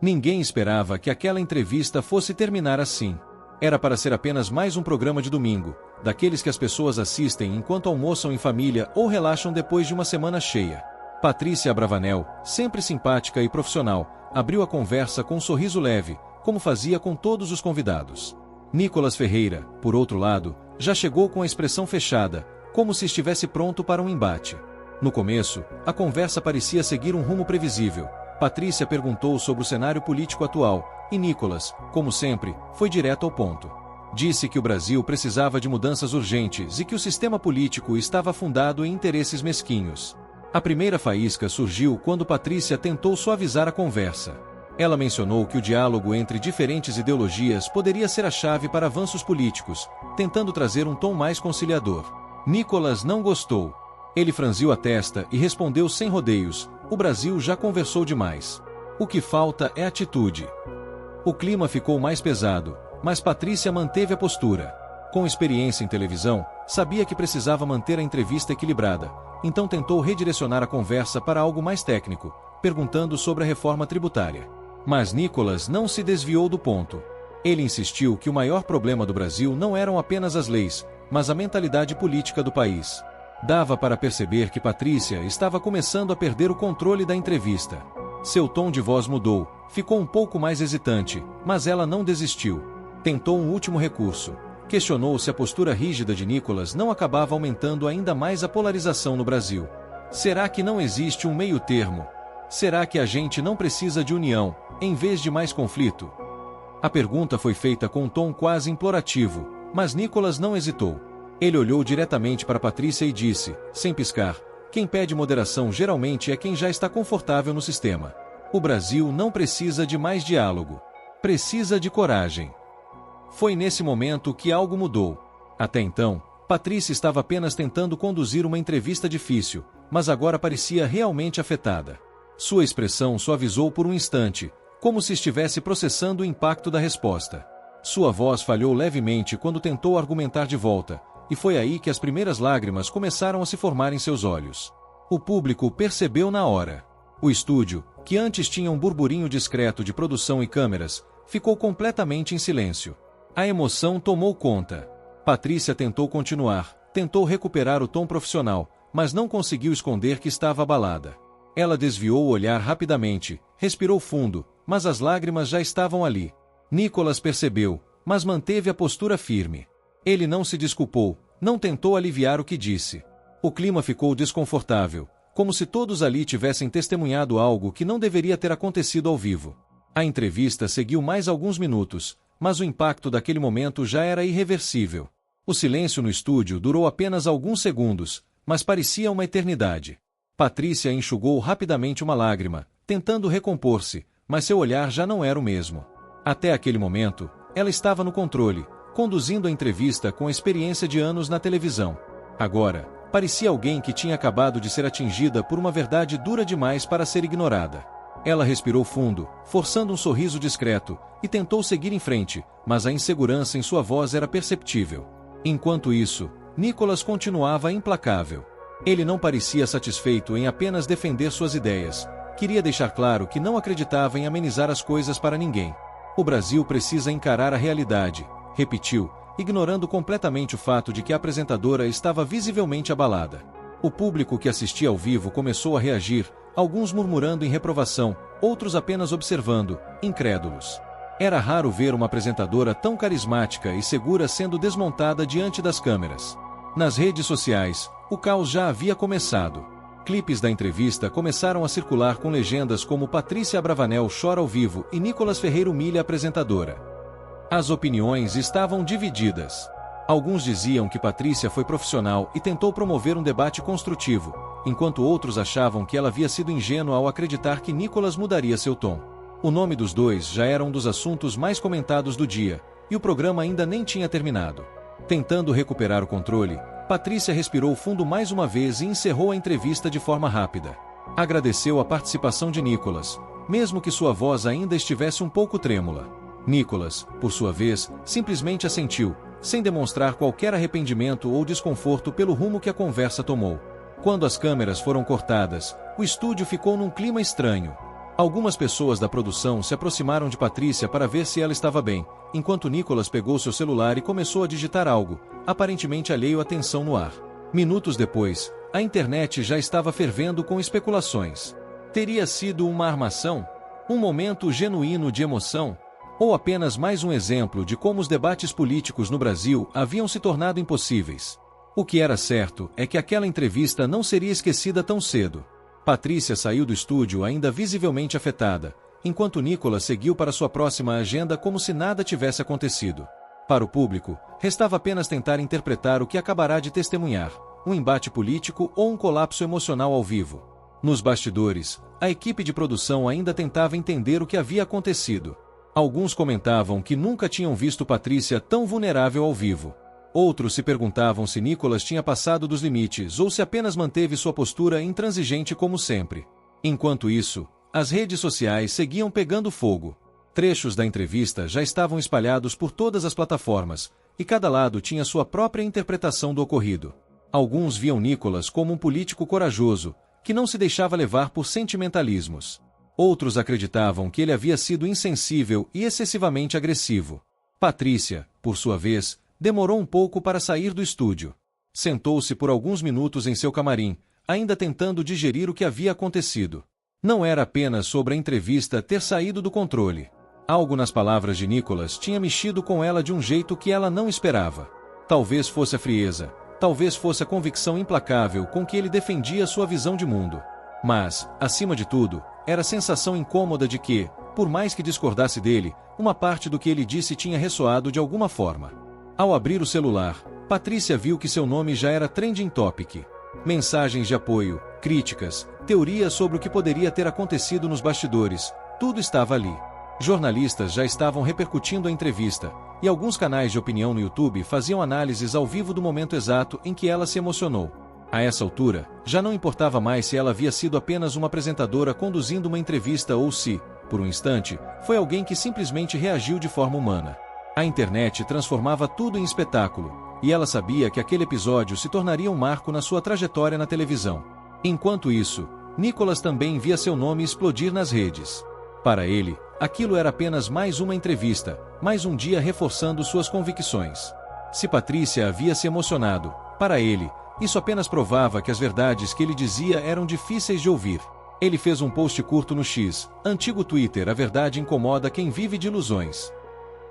Ninguém esperava que aquela entrevista fosse terminar assim. Era para ser apenas mais um programa de domingo, daqueles que as pessoas assistem enquanto almoçam em família ou relaxam depois de uma semana cheia. Patrícia Abravanel, sempre simpática e profissional, abriu a conversa com um sorriso leve, como fazia com todos os convidados. Nicolas Ferreira, por outro lado, já chegou com a expressão fechada, como se estivesse pronto para um embate. No começo, a conversa parecia seguir um rumo previsível. Patrícia perguntou sobre o cenário político atual, e Nicolas, como sempre, foi direto ao ponto. Disse que o Brasil precisava de mudanças urgentes e que o sistema político estava afundado em interesses mesquinhos. A primeira faísca surgiu quando Patrícia tentou suavizar a conversa. Ela mencionou que o diálogo entre diferentes ideologias poderia ser a chave para avanços políticos, tentando trazer um tom mais conciliador. Nicolas não gostou. Ele franziu a testa e respondeu sem rodeios: o Brasil já conversou demais. O que falta é atitude. O clima ficou mais pesado, mas Patrícia manteve a postura. Com experiência em televisão, sabia que precisava manter a entrevista equilibrada, então tentou redirecionar a conversa para algo mais técnico, perguntando sobre a reforma tributária. Mas Nicolas não se desviou do ponto. Ele insistiu que o maior problema do Brasil não eram apenas as leis, mas a mentalidade política do país. Dava para perceber que Patrícia estava começando a perder o controle da entrevista. Seu tom de voz mudou, ficou um pouco mais hesitante, mas ela não desistiu. Tentou um último recurso. Questionou se a postura rígida de Nicolas não acabava aumentando ainda mais a polarização no Brasil. Será que não existe um meio termo? Será que a gente não precisa de união, em vez de mais conflito? A pergunta foi feita com um tom quase implorativo, mas Nicolas não hesitou. Ele olhou diretamente para Patrícia e disse, sem piscar: quem pede moderação geralmente é quem já está confortável no sistema. O Brasil não precisa de mais diálogo. Precisa de coragem. Foi nesse momento que algo mudou. Até então, Patrícia estava apenas tentando conduzir uma entrevista difícil, mas agora parecia realmente afetada. Sua expressão suavizou por um instante, como se estivesse processando o impacto da resposta. Sua voz falhou levemente quando tentou argumentar de volta, e foi aí que as primeiras lágrimas começaram a se formar em seus olhos. O público percebeu na hora. O estúdio, que antes tinha um burburinho discreto de produção e câmeras, ficou completamente em silêncio. A emoção tomou conta. Patrícia tentou continuar, tentou recuperar o tom profissional, mas não conseguiu esconder que estava abalada. Ela desviou o olhar rapidamente, respirou fundo, mas as lágrimas já estavam ali. Nicolas percebeu, mas manteve a postura firme. Ele não se desculpou, não tentou aliviar o que disse. O clima ficou desconfortável, como se todos ali tivessem testemunhado algo que não deveria ter acontecido ao vivo. A entrevista seguiu mais alguns minutos, mas o impacto daquele momento já era irreversível. O silêncio no estúdio durou apenas alguns segundos, mas parecia uma eternidade. Patrícia enxugou rapidamente uma lágrima, tentando recompor-se, mas seu olhar já não era o mesmo. Até aquele momento, ela estava no controle, conduzindo a entrevista com a experiência de anos na televisão. Agora, parecia alguém que tinha acabado de ser atingida por uma verdade dura demais para ser ignorada. Ela respirou fundo, forçando um sorriso discreto, e tentou seguir em frente, mas a insegurança em sua voz era perceptível. Enquanto isso, Nicolas continuava implacável. Ele não parecia satisfeito em apenas defender suas ideias. Queria deixar claro que não acreditava em amenizar as coisas para ninguém. O Brasil precisa encarar a realidade, repetiu, ignorando completamente o fato de que a apresentadora estava visivelmente abalada. O público que assistia ao vivo começou a reagir, alguns murmurando em reprovação, outros apenas observando, incrédulos. Era raro ver uma apresentadora tão carismática e segura sendo desmontada diante das câmeras. Nas redes sociais, o caos já havia começado. Clipes da entrevista começaram a circular com legendas como Patrícia Abravanel chora ao vivo e Nicolas Ferreira humilha a apresentadora. As opiniões estavam divididas. Alguns diziam que Patrícia foi profissional e tentou promover um debate construtivo, enquanto outros achavam que ela havia sido ingênua ao acreditar que Nicolas mudaria seu tom. O nome dos dois já era um dos assuntos mais comentados do dia, e o programa ainda nem tinha terminado. Tentando recuperar o controle, Patrícia respirou fundo mais uma vez e encerrou a entrevista de forma rápida. Agradeceu a participação de Nicolas, mesmo que sua voz ainda estivesse um pouco trêmula. Nicolas, por sua vez, simplesmente assentiu, sem demonstrar qualquer arrependimento ou desconforto pelo rumo que a conversa tomou. Quando as câmeras foram cortadas, o estúdio ficou num clima estranho. Algumas pessoas da produção se aproximaram de Patrícia para ver se ela estava bem, enquanto Nicolas pegou seu celular e começou a digitar algo, aparentemente alheio à tensão no ar. Minutos depois, a internet já estava fervendo com especulações. Teria sido uma armação? Um momento genuíno de emoção? Ou apenas mais um exemplo de como os debates políticos no Brasil haviam se tornado impossíveis? O que era certo é que aquela entrevista não seria esquecida tão cedo. Patrícia saiu do estúdio ainda visivelmente afetada, enquanto Nicolas seguiu para sua próxima agenda como se nada tivesse acontecido. Para o público, restava apenas tentar interpretar o que acabará de testemunhar, um embate político ou um colapso emocional ao vivo. Nos bastidores, a equipe de produção ainda tentava entender o que havia acontecido. Alguns comentavam que nunca tinham visto Patrícia tão vulnerável ao vivo. Outros se perguntavam se Nicolas tinha passado dos limites ou se apenas manteve sua postura intransigente como sempre. Enquanto isso, as redes sociais seguiam pegando fogo. Trechos da entrevista já estavam espalhados por todas as plataformas, e cada lado tinha sua própria interpretação do ocorrido. Alguns viam Nicolas como um político corajoso, que não se deixava levar por sentimentalismos. Outros acreditavam que ele havia sido insensível e excessivamente agressivo. Patrícia, por sua vez, demorou um pouco para sair do estúdio. Sentou-se por alguns minutos em seu camarim, ainda tentando digerir o que havia acontecido. Não era apenas sobre a entrevista ter saído do controle. Algo nas palavras de Nicolas tinha mexido com ela de um jeito que ela não esperava. Talvez fosse a frieza, talvez fosse a convicção implacável com que ele defendia sua visão de mundo. Mas, acima de tudo, era a sensação incômoda de que, por mais que discordasse dele, uma parte do que ele disse tinha ressoado de alguma forma. Ao abrir o celular, Patrícia viu que seu nome já era trending topic. Mensagens de apoio, críticas, teorias sobre o que poderia ter acontecido nos bastidores, tudo estava ali. Jornalistas já estavam repercutindo a entrevista, e alguns canais de opinião no YouTube faziam análises ao vivo do momento exato em que ela se emocionou. A essa altura, já não importava mais se ela havia sido apenas uma apresentadora conduzindo uma entrevista ou se, por um instante, foi alguém que simplesmente reagiu de forma humana. A internet transformava tudo em espetáculo, e ela sabia que aquele episódio se tornaria um marco na sua trajetória na televisão. Enquanto isso, Nicolas também via seu nome explodir nas redes. Para ele, aquilo era apenas mais uma entrevista, mais um dia reforçando suas convicções. Se Patrícia havia se emocionado, para ele, isso apenas provava que as verdades que ele dizia eram difíceis de ouvir. Ele fez um post curto no X, antigo Twitter: a verdade incomoda quem vive de ilusões.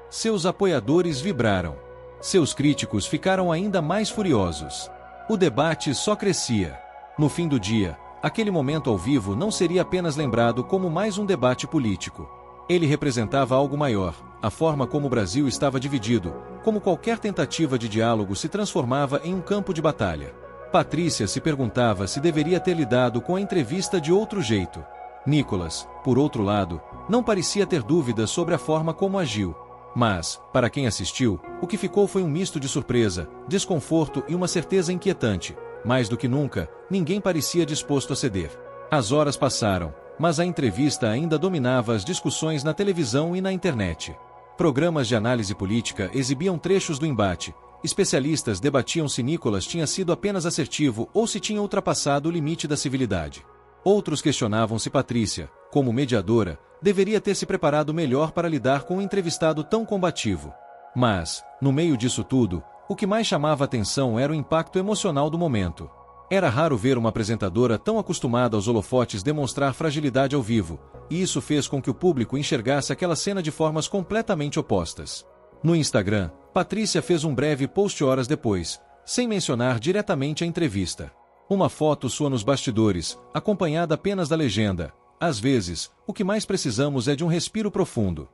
Seus apoiadores vibraram. Seus críticos ficaram ainda mais furiosos. O debate só crescia. No fim do dia, aquele momento ao vivo não seria apenas lembrado como mais um debate político. Ele representava algo maior, a forma como o Brasil estava dividido, como qualquer tentativa de diálogo se transformava em um campo de batalha. Patrícia se perguntava se deveria ter lidado com a entrevista de outro jeito. Nicolas, por outro lado, não parecia ter dúvidas sobre a forma como agiu. Mas, para quem assistiu, o que ficou foi um misto de surpresa, desconforto e uma certeza inquietante. Mais do que nunca, ninguém parecia disposto a ceder. As horas passaram, mas a entrevista ainda dominava as discussões na televisão e na internet. Programas de análise política exibiam trechos do embate. Especialistas debatiam se Nicolas tinha sido apenas assertivo ou se tinha ultrapassado o limite da civilidade. Outros questionavam se Patrícia, como mediadora, deveria ter se preparado melhor para lidar com um entrevistado tão combativo. Mas, no meio disso tudo, o que mais chamava atenção era o impacto emocional do momento. Era raro ver uma apresentadora tão acostumada aos holofotes demonstrar fragilidade ao vivo, e isso fez com que o público enxergasse aquela cena de formas completamente opostas. No Instagram, Patrícia fez um breve post horas depois, sem mencionar diretamente a entrevista. Uma foto sua nos bastidores, acompanhada apenas da legenda: às vezes, o que mais precisamos é de um respiro profundo.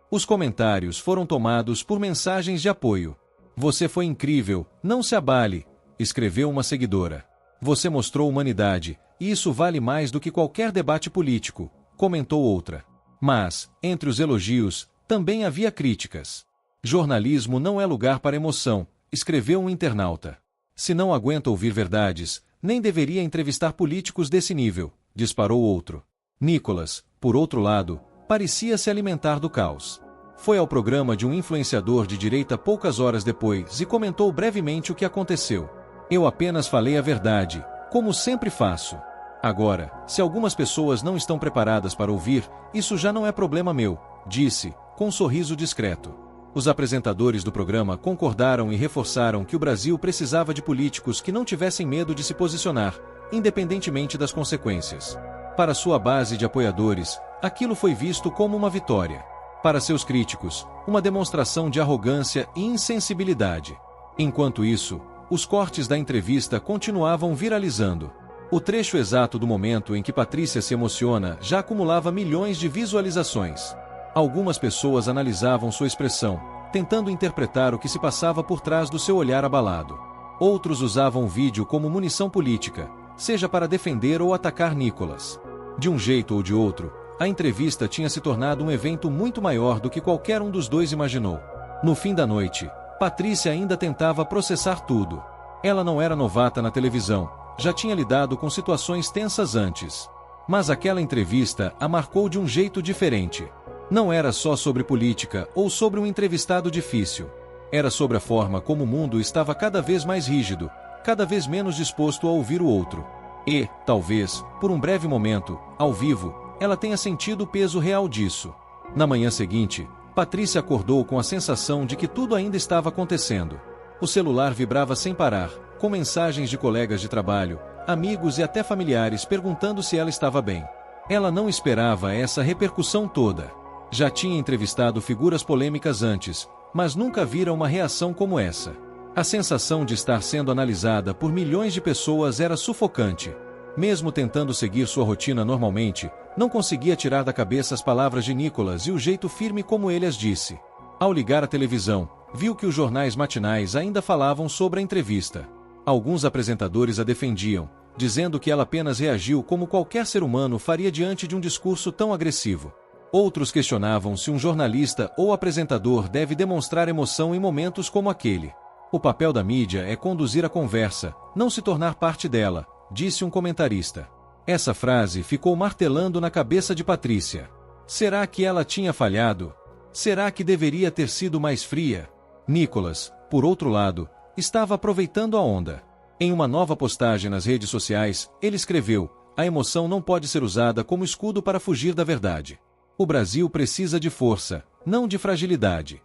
Os comentários foram tomados por mensagens de apoio. Você foi incrível, não se abale, escreveu uma seguidora. Você mostrou humanidade, e isso vale mais do que qualquer debate político, comentou outra. Mas, entre os elogios, também havia críticas. Jornalismo não é lugar para emoção, escreveu um internauta. Se não aguenta ouvir verdades, nem deveria entrevistar políticos desse nível, disparou outro. Nicolas, por outro lado, parecia se alimentar do caos. Foi ao programa de um influenciador de direita poucas horas depois e comentou brevemente o que aconteceu. Eu apenas falei a verdade, como sempre faço. Agora, se algumas pessoas não estão preparadas para ouvir, isso já não é problema meu, disse, com um sorriso discreto. Os apresentadores do programa concordaram e reforçaram que o Brasil precisava de políticos que não tivessem medo de se posicionar, independentemente das consequências. Para sua base de apoiadores, aquilo foi visto como uma vitória. Para seus críticos, uma demonstração de arrogância e insensibilidade. Enquanto isso, os cortes da entrevista continuavam viralizando. O trecho exato do momento em que Patrícia se emociona já acumulava milhões de visualizações. Algumas pessoas analisavam sua expressão, tentando interpretar o que se passava por trás do seu olhar abalado. Outros usavam o vídeo como munição política, seja para defender ou atacar Nicolas. De um jeito ou de outro, a entrevista tinha se tornado um evento muito maior do que qualquer um dos dois imaginou. No fim da noite, Patrícia ainda tentava processar tudo. Ela não era novata na televisão, já tinha lidado com situações tensas antes. Mas aquela entrevista a marcou de um jeito diferente. Não era só sobre política ou sobre um entrevistado difícil. Era sobre a forma como o mundo estava cada vez mais rígido, cada vez menos disposto a ouvir o outro. E, talvez, por um breve momento, ao vivo, ela tenha sentido o peso real disso. Na manhã seguinte, Patrícia acordou com a sensação de que tudo ainda estava acontecendo. O celular vibrava sem parar, com mensagens de colegas de trabalho, amigos e até familiares perguntando se ela estava bem. Ela não esperava essa repercussão toda. Já tinha entrevistado figuras polêmicas antes, mas nunca vira uma reação como essa. A sensação de estar sendo analisada por milhões de pessoas era sufocante. Mesmo tentando seguir sua rotina normalmente, não conseguia tirar da cabeça as palavras de Nicolas e o jeito firme como ele as disse. Ao ligar a televisão, viu que os jornais matinais ainda falavam sobre a entrevista. Alguns apresentadores a defendiam, dizendo que ela apenas reagiu como qualquer ser humano faria diante de um discurso tão agressivo. Outros questionavam se um jornalista ou apresentador deve demonstrar emoção em momentos como aquele. O papel da mídia é conduzir a conversa, não se tornar parte dela, disse um comentarista. Essa frase ficou martelando na cabeça de Patrícia. Será que ela tinha falhado? Será que deveria ter sido mais fria? Nicolas, por outro lado, estava aproveitando a onda. Em uma nova postagem nas redes sociais, ele escreveu: "A emoção não pode ser usada como escudo para fugir da verdade. O Brasil precisa de força, não de fragilidade."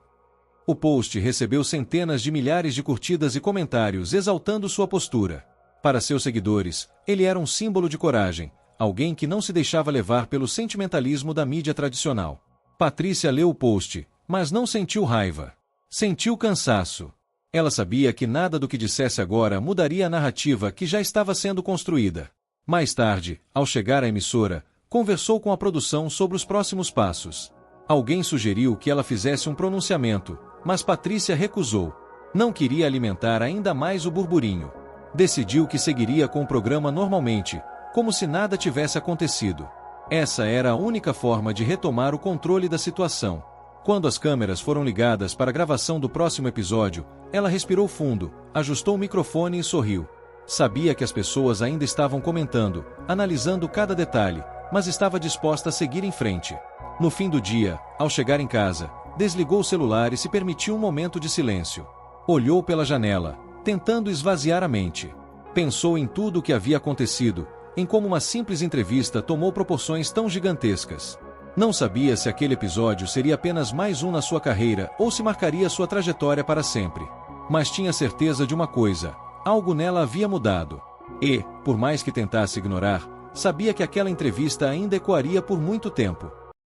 O post recebeu centenas de milhares de curtidas e comentários exaltando sua postura. Para seus seguidores, ele era um símbolo de coragem, alguém que não se deixava levar pelo sentimentalismo da mídia tradicional. Patrícia leu o post, mas não sentiu raiva. Sentiu cansaço. Ela sabia que nada do que dissesse agora mudaria a narrativa que já estava sendo construída. Mais tarde, ao chegar à emissora, conversou com a produção sobre os próximos passos. Alguém sugeriu que ela fizesse um pronunciamento, mas Patrícia recusou. Não queria alimentar ainda mais o burburinho. Decidiu que seguiria com o programa normalmente, como se nada tivesse acontecido. Essa era a única forma de retomar o controle da situação. Quando as câmeras foram ligadas para a gravação do próximo episódio, ela respirou fundo, ajustou o microfone e sorriu. Sabia que as pessoas ainda estavam comentando, analisando cada detalhe, mas estava disposta a seguir em frente. No fim do dia, ao chegar em casa, desligou o celular e se permitiu um momento de silêncio. Olhou pela janela, tentando esvaziar a mente. Pensou em tudo o que havia acontecido, em como uma simples entrevista tomou proporções tão gigantescas. Não sabia se aquele episódio seria apenas mais um na sua carreira ou se marcaria sua trajetória para sempre. Mas tinha certeza de uma coisa: algo nela havia mudado. E, por mais que tentasse ignorar, sabia que aquela entrevista ainda ecoaria por muito tempo.